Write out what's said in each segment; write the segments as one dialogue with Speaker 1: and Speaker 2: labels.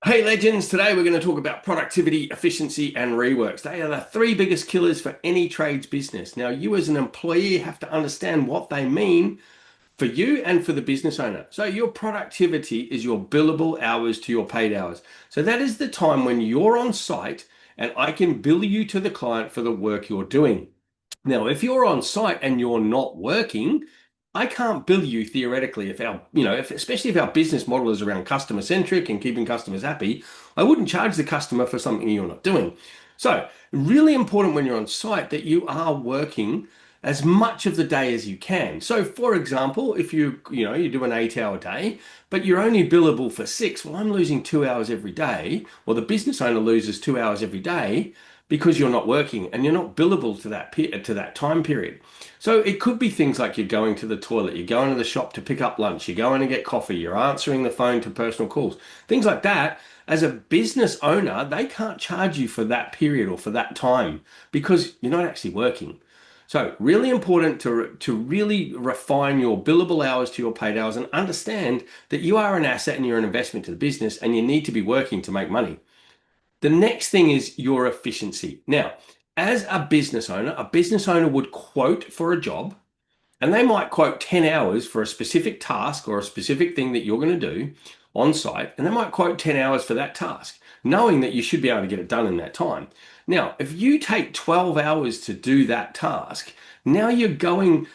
Speaker 1: Hey legends, today we're going to talk about productivity, efficiency, and reworks. They are the three biggest killers for any trades business. Now, you as an employee have to understand what they mean for you and for the business owner. So, your productivity is your billable hours to your paid hours. So, that is the time when you're on site and I can bill you to the client for the work you're doing. Now, if you're on site and you're not working, I can't bill you theoretically if especially if our business model is around customer centric and keeping customers happy, I wouldn't charge the customer for something you're not doing. So, really important when you're on site that you are working as much of the day as you can. So, for example, if you do an 8 hour day, but you're only billable for six, well, I'm losing 2 hours every day, or the business owner loses 2 hours every day because you're not working and you're not billable to that time period. So it could be things like you're going to the toilet, you're going to the shop to pick up lunch, you're going to get coffee, you're answering the phone to personal calls, things like that. As a business owner, they can't charge you for that period or for that time because you're not actually working. So really important to really refine your billable hours to your paid hours and understand that you are an asset and you're an investment to the business and you need to be working to make money. The next thing is your efficiency. Now, as a business owner would quote for a job, and they might quote 10 hours for a specific task or a specific thing that you're going to do on site, and they might quote 10 hours for that task, knowing that you should be able to get it done in that time. Now, if you take 12 hours to do that task, now you're going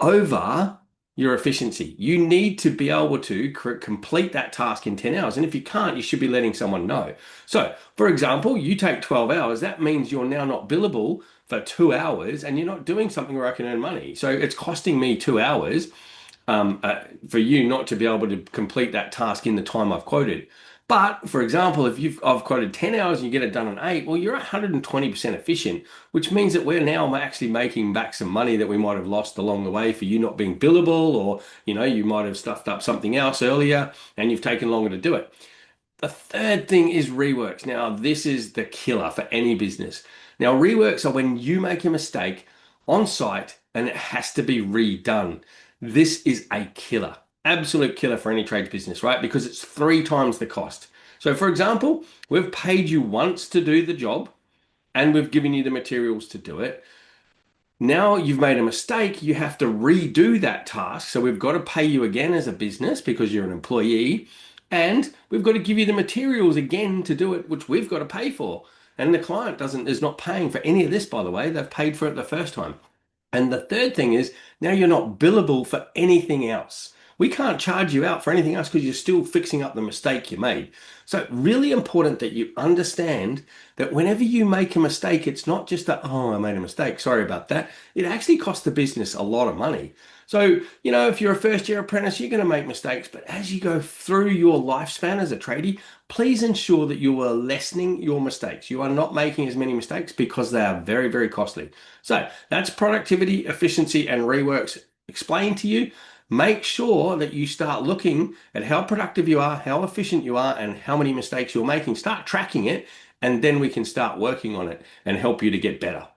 Speaker 1: over your efficiency. You need to be able to complete that task in 10 hours. And if you can't, you should be letting someone know. So, for example, you take 12 hours, that means you're now not billable for 2 hours and you're not doing something where I can earn money. So it's costing me 2 hours for you not to be able to complete that task in the time I've quoted. But for example, if I've quoted 10 hours and you get it done in eight, well, you're 120% efficient, which means that we're now actually making back some money that we might have lost along the way for you not being billable, or you might have stuffed up something else earlier and you've taken longer to do it. The third thing is reworks. Now, this is the killer for any business. Now, reworks are when you make a mistake on site and it has to be redone. This is a killer, absolute killer for any trades business, right? Because it's three times the cost. So, for example, we've paid you once to do the job and we've given you the materials to do it. Now you've made a mistake, you have to redo that task. So we've got to pay you again as a business because you're an employee. And we've got to give you the materials again to do it, which we've got to pay for. And the client is not paying for any of this, by the way. They've paid for it the first time. And the third thing is now you're not billable for anything else. We can't charge you out for anything else because you're still fixing up the mistake you made. So, really important that you understand that whenever you make a mistake, it's not just that, oh, I made a mistake, sorry about that. It actually costs the business a lot of money. So, if you're a first year apprentice, you're going to make mistakes. But as you go through your lifespan as a tradie, please ensure that you are lessening your mistakes. You are not making as many mistakes because they are very, very costly. So that's productivity, efficiency, and reworks explained to you. Make sure that you start looking at how productive you are, how efficient you are, and how many mistakes you're making. Start tracking it, and then we can start working on it and help you to get better.